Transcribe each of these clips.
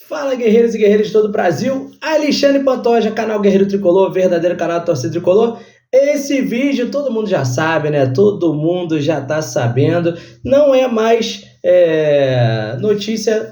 Fala, guerreiros e guerreiras de todo o Brasil, Alexandre Pantoja, canal Guerreiro Tricolor, verdadeiro canal da torcida tricolor. Esse vídeo todo mundo já sabe, né? Todo mundo já tá sabendo. Não é mais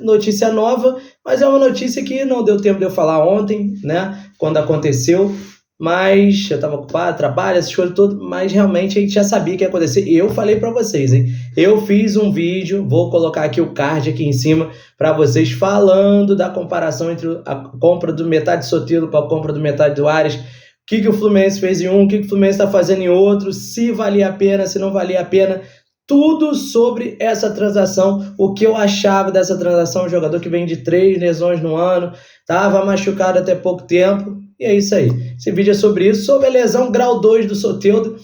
notícia nova, mas é uma notícia que não deu tempo de eu falar ontem, né? Quando aconteceu. Mas eu tava ocupado, trabalho, essas coisas todas, mas realmente a gente já sabia que ia acontecer. E eu falei pra vocês, hein? Eu fiz um vídeo, vou colocar aqui o card aqui em cima pra vocês, falando da comparação entre a compra do metade do Soteldo com a compra do metade do Ares. O que o Fluminense fez em um, o que o Fluminense tá fazendo em outro, se valia a pena, se não valia a pena. Tudo sobre essa transação, o que eu achava dessa transação, um jogador que vem de 3 lesões no ano, estava machucado até pouco tempo, e é isso aí. Esse vídeo é sobre isso, sobre a lesão grau 2 do Soteldo,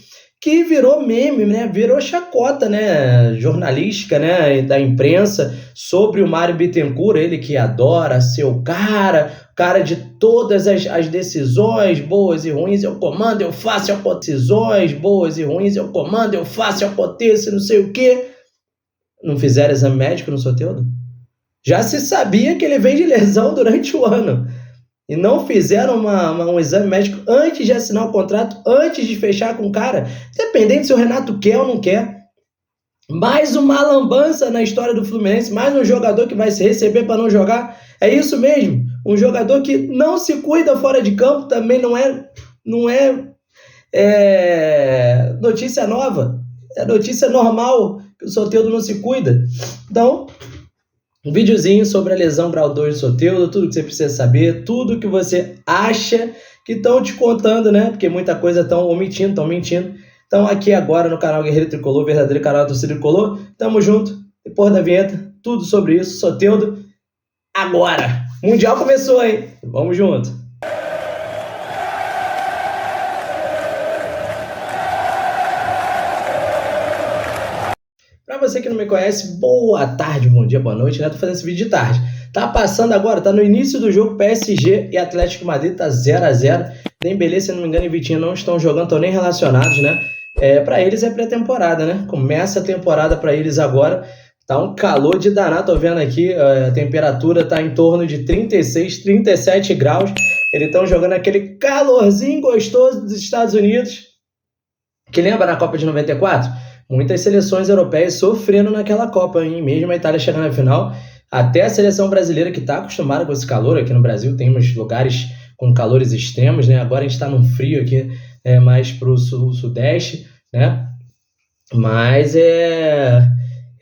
que virou meme, né? Virou chacota, né? Jornalística, né? Da imprensa, sobre o Mário Bittencourt, ele que adora ser o cara de todas as decisões boas e ruins, eu comando, eu faço, eu aconteço. Decisões boas e ruins, eu comando, eu faço, eu aconteço, não sei o quê. Não fizeram exame médico no Soteldo? Já se sabia que ele vem de lesão durante o ano. E não fizeram um exame médico antes de assinar o contrato, antes de fechar com o cara. Independente se o Renato quer ou não quer. Mais uma lambança na história do Fluminense, mais um jogador que vai se receber para não jogar. É isso mesmo. Um jogador que não se cuida fora de campo também não é notícia nova. É notícia normal que o Soteldo não se cuida. Então, um videozinho sobre a lesão grau 2 do Soteldo, tudo que você precisa saber, tudo que você acha que estão te contando, né? Porque muita coisa estão omitindo, estão mentindo. Então, aqui agora no canal Guerreiro Tricolor, verdadeiro canal da torcida tricolor, tamo junto, depois da vinheta, tudo sobre isso, Soteldo, agora! Mundial começou, hein? Vamos junto! Para você que não me conhece, boa tarde, bom dia, boa noite, né? Tô fazendo esse vídeo de tarde. Tá passando agora, tá no início do jogo, PSG e Atlético Madrid, tá 0x0. Dembélé, se não me engano, e Vitinho não estão jogando, estão nem relacionados, né? Para eles é pré-temporada, né? Começa a temporada para eles agora. Tá um calor de danar, tô vendo aqui, a temperatura tá em torno de 36, 37 graus. Eles estão jogando aquele calorzinho gostoso dos Estados Unidos. Que lembra na Copa de 94? Muitas seleções europeias sofrendo naquela Copa, hein? Mesmo a Itália chegando na final. Até a seleção brasileira que está acostumada com esse calor. Aqui no Brasil tem uns lugares com calores extremos, né? Agora a gente está num frio aqui, mais para o sudeste, né? Mas é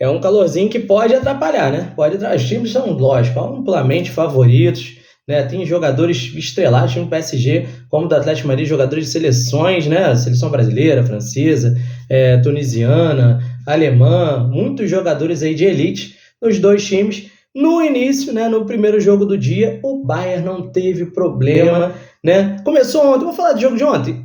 um calorzinho que pode atrapalhar, né? Os times são, lógico, amplamente favoritos, né? Tem jogadores estrelados, time do PSG, como do Atlético de Madrid, jogadores de seleções, né? Seleção brasileira, francesa, tunisiana, alemã, muitos jogadores aí de elite nos dois times. No início, né, no primeiro jogo do dia, o Bayern não teve problema, né? Começou ontem, vou falar do jogo de ontem.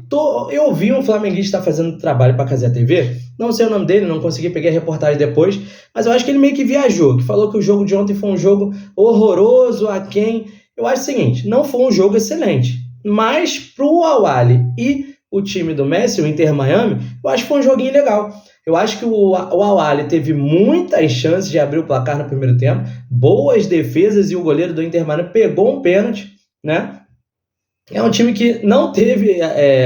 Eu ouvi um flamenguista fazendo trabalho para a Cazé TV, não sei o nome dele, não consegui pegar a reportagem depois, mas eu acho que ele meio que viajou, que falou que o jogo de ontem foi um jogo horroroso, aquém. Eu acho o seguinte, não foi um jogo excelente, mas pro Al-Ahly e o time do Messi, o Inter Miami, eu acho que foi um joguinho legal. Eu acho que o Al-Ahly teve muitas chances de abrir o placar no primeiro tempo, boas defesas, e o goleiro do Inter Miami pegou um pênalti, né? É um time que não teve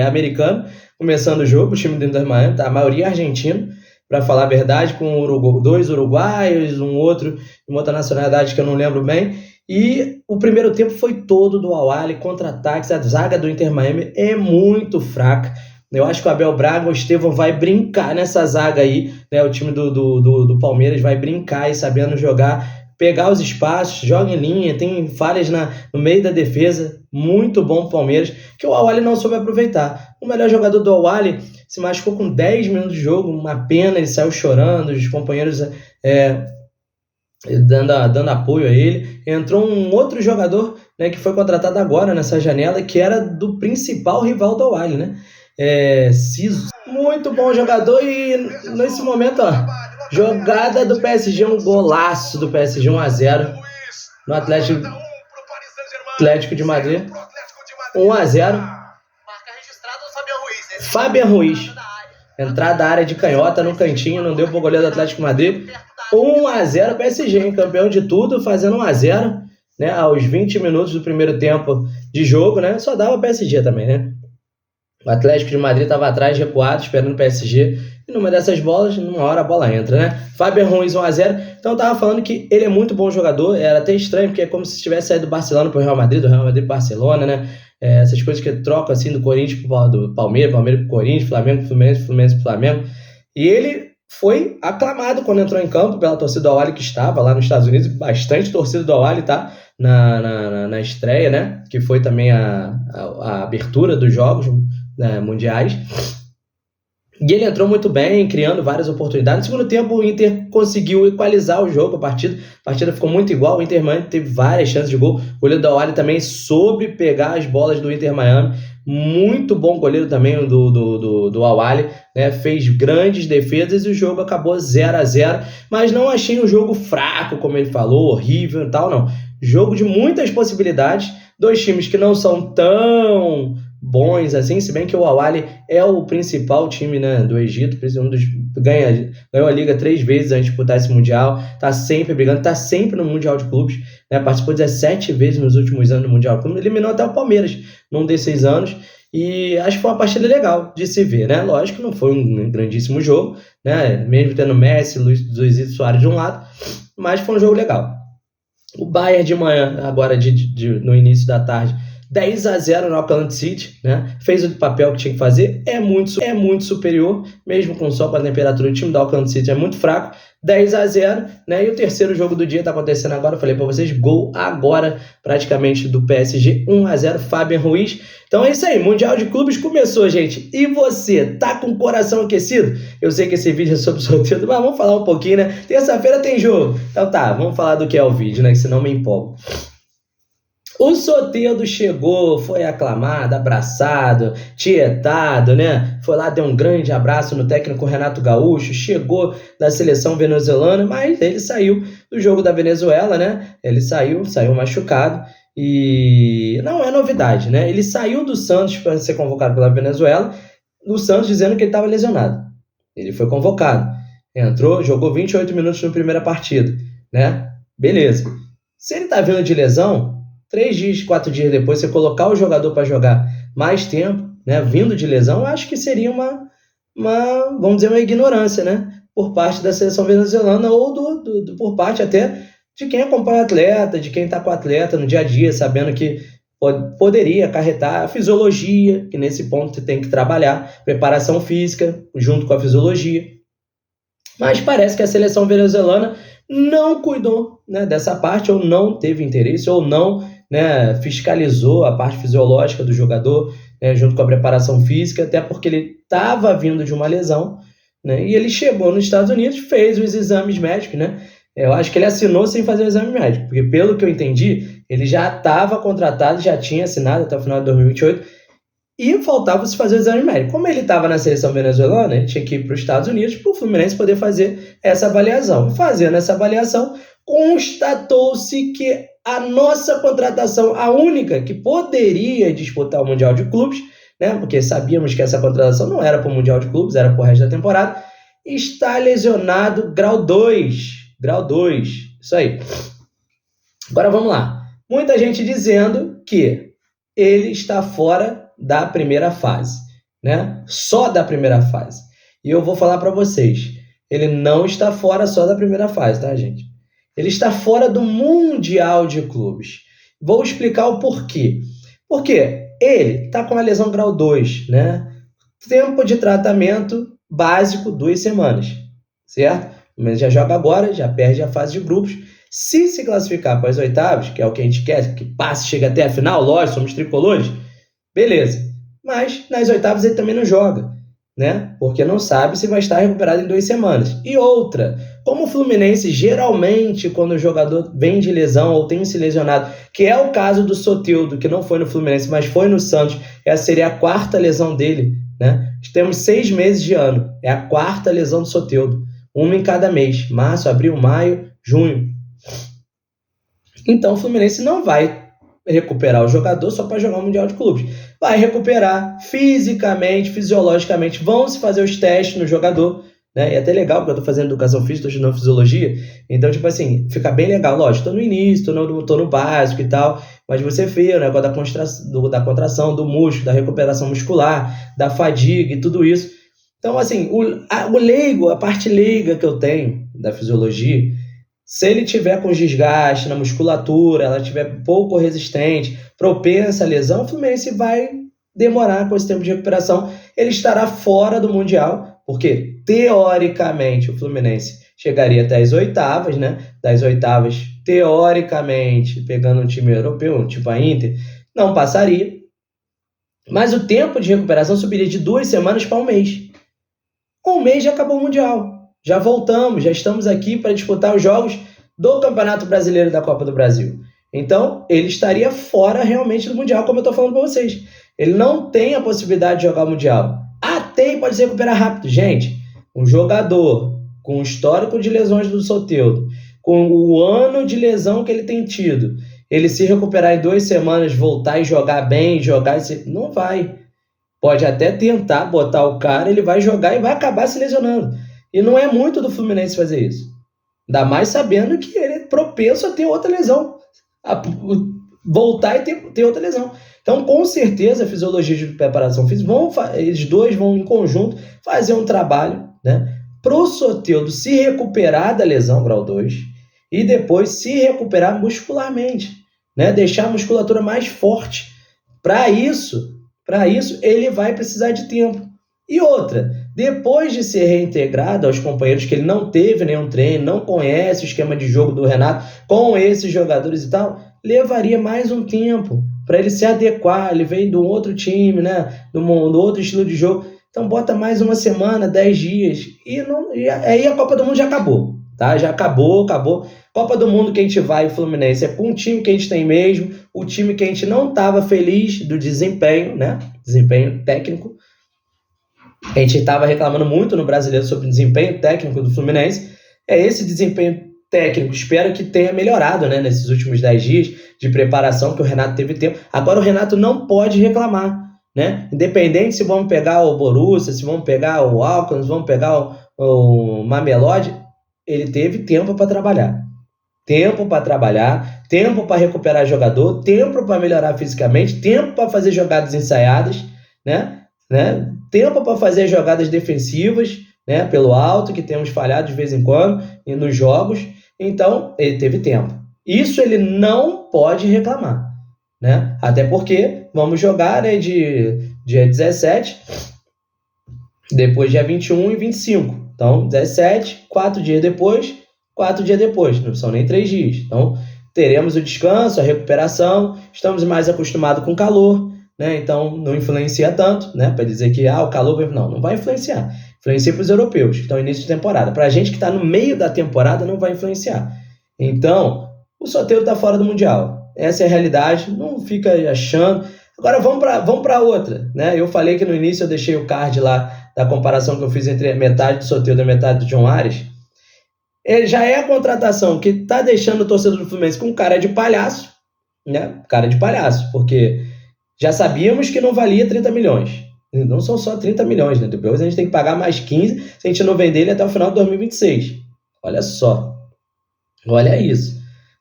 americano começando o jogo, o time do Inter Miami, tá? A maioria é argentino, para falar a verdade, com 2 uruguaios, uma outra nacionalidade que eu não lembro bem. E o primeiro tempo foi todo do Al-Ahly, contra-ataques. A zaga do Inter Miami é muito fraca. Eu acho que o Abel Braga, o Estevão vai brincar nessa zaga aí, né? O time do Palmeiras vai brincar e sabendo jogar, pegar os espaços, joga em linha, tem falhas no meio da defesa. Muito bom o Palmeiras, que o Al-Ahly não soube aproveitar. O melhor jogador do Al-Ahly se machucou com 10 minutos de jogo, uma pena, ele saiu chorando, os companheiros dando apoio a ele. Entrou um outro jogador, né, que foi contratado agora nessa janela, que era do principal rival do Al-Ahly, né? Ciso. Muito bom jogador. E nesse momento, ó, jogada do PSG, um golaço do PSG, 1x0 no Atlético de Madrid, 1x0. Fabian Ruiz, entrada da área de canhota no cantinho, não deu pro goleiro do Atlético de Madrid. 1x0 PSG, hein? Campeão de tudo, fazendo 1x0, né, aos 20 minutos do primeiro tempo de jogo, né, só dava PSG também, né? O Atlético de Madrid estava atrás, recuado, esperando o PSG. E numa dessas bolas, numa hora a bola entra, né? Fabian Ruiz 1-0. Então eu tava falando que ele é muito bom jogador. Era até estranho, porque é como se tivesse saído do Barcelona pro Real Madrid, do Real Madrid pro Barcelona, né? Essas coisas que trocam assim do Corinthians do Palmeiras, Palmeiras pro Corinthians, Flamengo pro Fluminense, Fluminense pro Flamengo. E ele foi aclamado quando entrou em campo pela torcida do Al-Ahly que estava lá nos Estados Unidos. Bastante torcida do Al-Ahly, tá? Na estreia, né? Que foi também a abertura dos jogos, né, mundiais. E ele entrou muito bem, criando várias oportunidades. No segundo tempo, o Inter conseguiu equalizar o jogo, a partida ficou muito igual. O Inter Miami teve várias chances de gol. O goleiro da Al-Ahly também soube pegar as bolas do Inter Miami. Muito bom goleiro também do Al-Ahly, né? Fez grandes defesas e o jogo acabou 0-0. Mas não achei um jogo fraco, como ele falou, horrível e tal, não. Jogo de muitas possibilidades. Dois times que não são tão bons assim, se bem que o Al-Ahly é o principal time, né, do Egito, ganhou a Liga 3 vezes antes de disputar esse Mundial, tá sempre brigando, tá sempre no Mundial de Clubes, né, participou 17 vezes nos últimos anos do Mundial de Clubes, eliminou até o Palmeiras num desses anos, e acho que foi uma partida legal de se ver, né, lógico que não foi um grandíssimo jogo, né, mesmo tendo Messi, Luizito Soares de um lado, mas foi um jogo legal. O Bayern de manhã, agora no início da tarde, 10-0 no Auckland City, né? Fez o papel que tinha que fazer, é muito superior, mesmo só com a temperatura. O time do Auckland City é muito fraco, 10-0, né? E o terceiro jogo do dia está acontecendo agora, eu falei para vocês, gol agora praticamente do PSG, 1-0, Fabian Ruiz. Então é isso aí, Mundial de Clubes começou, gente. E você, tá com o coração aquecido? Eu sei que esse vídeo é sobre sorteio, mas vamos falar um pouquinho, né? Terça-feira tem jogo. Então tá, vamos falar do que é o vídeo, né? Que senão me empolgo. O Soteldo chegou, foi aclamado, abraçado, tietado, né? Foi lá, deu um grande abraço no técnico Renato Gaúcho, chegou da seleção venezuelana, mas ele saiu do jogo da Venezuela, né? Ele saiu machucado e não é novidade, né? Ele saiu do Santos para ser convocado pela Venezuela, do Santos dizendo que ele estava lesionado. Ele foi convocado, entrou, jogou 28 minutos na primeira partida, né? Beleza. Se ele tá vindo de lesão, 3 dias, 4 dias depois, você colocar o jogador para jogar mais tempo, né, vindo de lesão, eu acho que seria vamos dizer, uma ignorância, né, por parte da seleção venezuelana ou por parte até de quem acompanha o atleta, de quem está com o atleta no dia a dia, sabendo que poderia acarretar a fisiologia, que nesse ponto você tem que trabalhar, preparação física junto com a fisiologia. Mas parece que a seleção venezuelana não cuidou, né, dessa parte, ou não teve interesse, ou não, né, fiscalizou a parte fisiológica do jogador, né, junto com a preparação física, até porque ele estava vindo de uma lesão, né, e ele chegou nos Estados Unidos, fez os exames médicos, né, eu acho que ele assinou sem fazer o exame médico, porque pelo que eu entendi, ele já estava contratado, já tinha assinado até o final de 2028, e faltava se fazer o exame médico. Como ele estava na seleção venezuelana, ele tinha que ir para os Estados Unidos para o Fluminense poder fazer essa avaliação. Fazendo essa avaliação, constatou-se que a nossa contratação, a única que poderia disputar o Mundial de Clubes, né, porque sabíamos que essa contratação não era para o Mundial de Clubes, era para o resto da temporada, está lesionado grau 2. Grau 2, isso aí. Agora vamos lá. Muita gente dizendo que ele está fora da primeira fase, né? Só da primeira fase. E eu vou falar para vocês, ele não está fora só da primeira fase, tá, gente? Ele está fora do Mundial de Clubes. Vou explicar o porquê. Porque ele está com a lesão grau 2, né? Tempo de tratamento básico 2 semanas, certo? Mas já joga agora, já perde a fase de grupos. Se classificar para as oitavas, que é o que a gente quer, que passe, chega até a final, lógico, somos tricolores, beleza. Mas nas oitavas ele também não joga, né? Porque não sabe se vai estar recuperado em 2 semanas. E outra, como o Fluminense geralmente, quando o jogador vem de lesão ou tem se lesionado, que é o caso do Soteldo, que não foi no Fluminense, mas foi no Santos, essa seria a 4ª lesão dele, né? Temos 6 meses de ano, é a 4ª lesão do Soteldo, uma em cada mês, março, abril, maio, junho. Então o Fluminense não vai recuperar o jogador só para jogar o Mundial de Clubes. Vai recuperar fisicamente, fisiologicamente, vão se fazer os testes no jogador, né? E é até legal, porque eu tô fazendo educação física, tô estudando fisiologia, então, tipo assim, fica bem legal. Lógico, tô no início, tô no básico e tal, mas você vê o negócio da contração do músculo, da recuperação muscular, da fadiga e tudo isso. Então, assim, o leigo, a parte leiga que eu tenho da fisiologia, se ele tiver com desgaste na musculatura, ela tiver pouco resistente, propensa à lesão, o Fluminense vai demorar com esse tempo de recuperação. Ele estará fora do Mundial, porque, teoricamente, o Fluminense chegaria até as oitavas, né? Das oitavas, teoricamente, pegando um time europeu, tipo a Inter, não passaria. Mas o tempo de recuperação subiria de 2 semanas para um mês. Um mês já acabou o Mundial. Já voltamos, já estamos aqui para disputar os jogos do Campeonato Brasileiro e da Copa do Brasil. Então, ele estaria fora realmente do Mundial, como eu estou falando para vocês. Ele não tem a possibilidade de jogar o Mundial. Até pode se recuperar rápido. Gente, um jogador com o histórico de lesões do Soteldo, com o ano de lesão que ele tem tido, ele se recuperar em 2 semanas, voltar e jogar bem, não vai. Pode até tentar botar o cara, ele vai jogar e vai acabar se lesionando. E não é muito do Fluminense fazer isso. Ainda mais sabendo que ele é propenso a ter outra lesão. A voltar e ter outra lesão. Então, com certeza, a fisiologia de preparação física, eles dois vão em conjunto fazer um trabalho, né, para o Soteldo se recuperar da lesão grau 2 e depois se recuperar muscularmente, né, deixar a musculatura mais forte. Para isso, ele vai precisar de tempo. E outra, depois de ser reintegrado aos companheiros que ele não teve nenhum treino, não conhece o esquema de jogo do Renato com esses jogadores e tal, levaria mais um tempo para ele se adequar. Ele vem de um outro time, né, do outro estilo de jogo. Então bota mais uma semana, 10 dias. E aí a Copa do Mundo já acabou. Tá? Já acabou. Copa do Mundo que a gente vai, o Fluminense, é com um time que a gente tem mesmo, o time que a gente não estava feliz do desempenho, né? Desempenho técnico. A gente estava reclamando muito no Brasileiro sobre o desempenho técnico do Fluminense. É esse desempenho técnico, espero que tenha melhorado, né, nesses últimos 10 dias de preparação que o Renato teve tempo. Agora o Renato não pode reclamar, né? Independente se vamos pegar o Borussia, se vamos pegar o Alcon, se vamos pegar o Mamelodi, ele teve tempo para trabalhar. Tempo para recuperar jogador, tempo para melhorar fisicamente, tempo para fazer jogadas ensaiadas, né? Tempo para fazer jogadas defensivas, né? Pelo alto, que temos falhado de vez em quando e nos jogos. Então, ele teve tempo. Isso ele não pode reclamar, né? Até porque vamos jogar, né, de dia 17, depois dia 21 e 25. Então, 17, 4 dias depois, não são nem 3 dias. Então, teremos o descanso, a recuperação, estamos mais acostumados com calor, né? Então, não influencia tanto, né? Para dizer que o calor... Não vai influenciar. Influencia para os europeus, que estão no início de temporada. Para a gente que está no meio da temporada, não vai influenciar. Então, o Soteldo está fora do Mundial. Essa é a realidade, não fica achando. Agora, vamos para outra, né? Eu falei que no início eu deixei o card lá da comparação que eu fiz entre metade do Soteldo e metade do John Ares. Ele já é a contratação que está deixando o torcedor do Fluminense com cara de palhaço, né? Cara de palhaço, porque já sabíamos que não valia 30 milhões. Não são só 30 milhões, né? Depois a gente tem que pagar mais 15 se a gente não vender ele até o final de 2026. Olha só. Olha isso,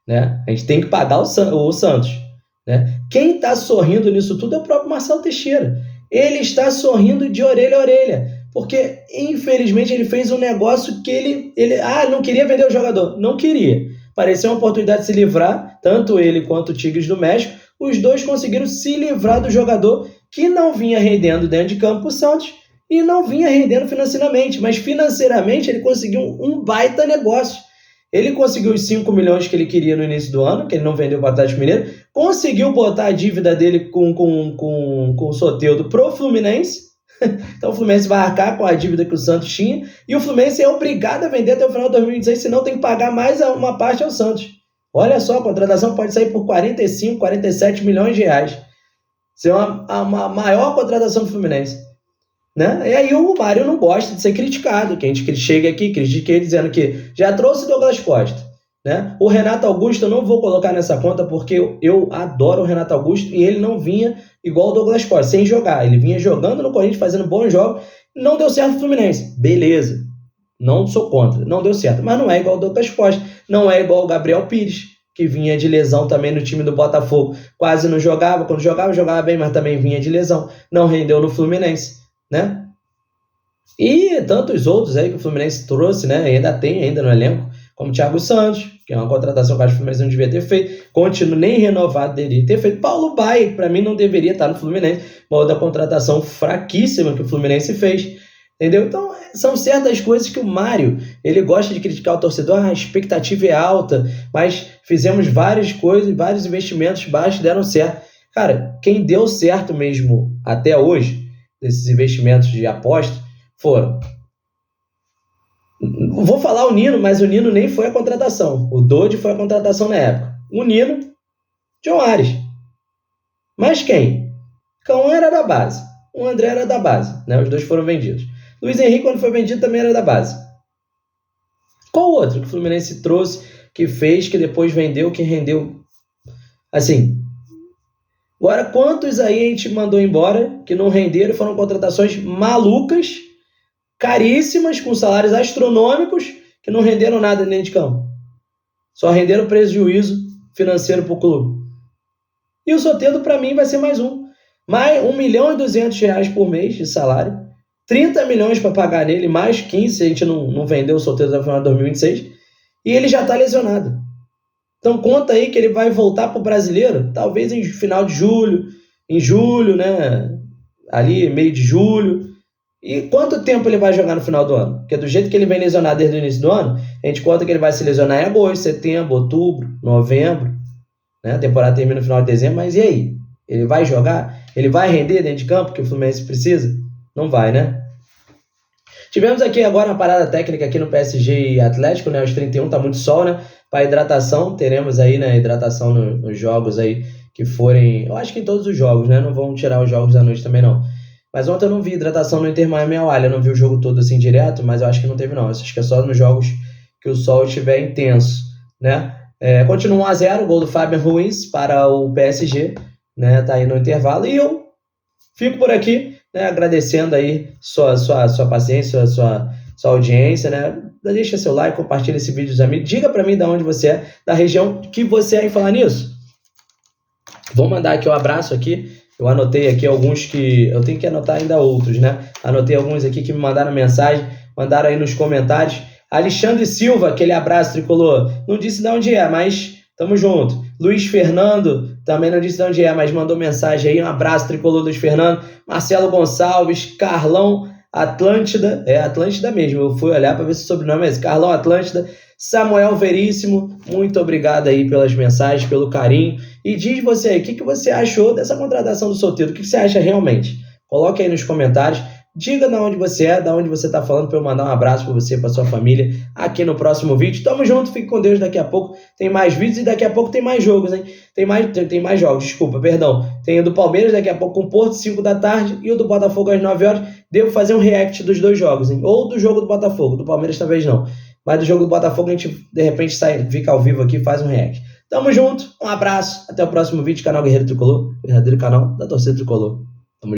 né? A gente tem que pagar o Santos, né? Quem está sorrindo nisso tudo é o próprio Marcelo Teixeira. Ele está sorrindo de orelha a orelha, porque infelizmente ele fez um negócio que ele não queria vender o jogador. Não queria. Pareceu uma oportunidade de se livrar, tanto ele quanto o Tigres do México. Os dois conseguiram se livrar do jogador que não vinha rendendo dentro de campo o Santos e não vinha rendendo financeiramente, mas financeiramente ele conseguiu um baita negócio. Ele conseguiu os 5 milhões que ele queria no início do ano, que ele não vendeu para o Atlético Mineiro, conseguiu botar a dívida dele com o Soteldo pro Fluminense. Então o Fluminense vai arcar com a dívida que o Santos tinha e o Fluminense é obrigado a vender até o final de 2026, senão tem que pagar mais uma parte ao Santos. Olha só, a contratação pode sair por 45, 47 milhões de reais. Isso é uma maior contratação do Fluminense, né? E aí o Mário não gosta de ser criticado, que a gente chega aqui, critica ele dizendo que já trouxe Douglas Costa, né? O Renato Augusto eu não vou colocar nessa conta porque eu adoro o Renato Augusto e ele não vinha igual o Douglas Costa, sem jogar. Ele vinha jogando no Corinthians, fazendo bons jogos, não deu certo no Fluminense. Beleza. Não sou contra, não deu certo. Mas não é igual o Douglas Costa, não é igual o Gabriel Pires, que vinha de lesão também no time do Botafogo. Quase não jogava, quando jogava bem, mas também vinha de lesão. Não rendeu no Fluminense, né? E tantos outros aí que o Fluminense trouxe, né? Ainda tem no elenco, como o Thiago Santos, que é uma contratação que eu acho que o Fluminense não devia ter feito. Continua nem renovado, deveria ter feito. Paulo Baier, para mim, não deveria estar no Fluminense. Uma outra contratação fraquíssima que o Fluminense fez. Entendeu? Então, são certas coisas que o Mário, ele gosta de criticar o torcedor. A expectativa é alta, mas fizemos várias coisas, vários investimentos baixos deram certo. Cara, quem deu certo mesmo até hoje, desses investimentos de aposta, foram... Vou falar o Nino, mas o Nino nem foi a contratação. O Dodi foi a contratação na época. O Nino, John Ares. Mas quem? Cão era da base. O André era da base, né? Os dois foram vendidos. Luiz Henrique, quando foi vendido, também era da base. Qual outro que o Fluminense trouxe, que fez, que depois vendeu, que rendeu? Assim. Agora, quantos aí a gente mandou embora, que não renderam, foram contratações malucas, caríssimas, com salários astronômicos, que não renderam nada dentro de campo. Só renderam prejuízo financeiro para o clube. E o Soteldo, para mim, vai ser mais um. Mais R$1.200.000 por mês de salário. 30 milhões para pagar nele, mais 15 se a gente não vendeu o Soteldo até o final de 2026. E ele já está lesionado. Então conta aí que ele vai voltar para o Brasileiro, talvez em final de julho, em julho, né? Ali, meio de julho. E quanto tempo ele vai jogar no final do ano? Porque do jeito que ele vem lesionado desde o início do ano, a gente conta que ele vai se lesionar em agosto, setembro, outubro, novembro, né? A temporada termina no final de dezembro, mas e aí? Ele vai jogar? Ele vai render dentro de campo que o Fluminense precisa? Não vai, né? Tivemos aqui agora uma parada técnica aqui no PSG e Atlético, né? Aos 31, tá muito sol, né? Para hidratação, teremos aí, né? Hidratação nos jogos aí que forem... Eu acho que em todos os jogos, né? Não vão tirar os jogos da noite também, não. Mas ontem eu não vi hidratação no Inter Miami Al-Ahly, eu não vi o jogo todo assim direto, mas eu acho que não teve, não. Eu acho que é só nos jogos que o sol estiver intenso, né? Continua 1-0, gol do Fabian Ruiz para o PSG, né? Tá aí no intervalo. E eu fico por aqui, né? Agradecendo aí sua paciência, sua audiência, né? Deixa seu like, compartilha esse vídeo dos amigos. Diga para mim de onde você é, da região que você é, em falar nisso. Vou mandar aqui um abraço aqui. Eu anotei aqui alguns que... Eu tenho que anotar ainda outros, né? Anotei alguns aqui que me mandaram mensagem, mandaram aí nos comentários. Alexandre Silva, aquele abraço tricolor. Não disse de onde é, mas tamo junto. Luiz Fernando, também não disse de onde é, mas mandou mensagem aí. Um abraço tricolor, Luiz Fernando. Marcelo Gonçalves, Carlão Atlântida. É Atlântida mesmo, eu fui olhar para ver se o sobrenome é esse. Carlão Atlântida. Samuel Veríssimo, muito obrigado aí pelas mensagens, pelo carinho. E diz você aí, o que você achou dessa contratação do Soteldo? O que você acha realmente? Coloque aí nos comentários. Diga de onde você é, de onde você está falando, para eu mandar um abraço para você, para sua família, aqui no próximo vídeo. Tamo junto, fique com Deus. Daqui a pouco tem mais vídeos e daqui a pouco tem mais jogos, hein? Tem mais jogos, desculpa, perdão. Tem o do Palmeiras daqui a pouco com o Porto, 5 da tarde, e o do Botafogo às 9 horas. Devo fazer um react dos dois jogos, hein? Ou do jogo do Botafogo, do Palmeiras talvez não. Mas do jogo do Botafogo a gente, de repente, fica ao vivo aqui e faz um react. Tamo junto, um abraço, até o próximo vídeo, canal Guerreiro Tricolor, verdadeiro canal da torcida tricolor.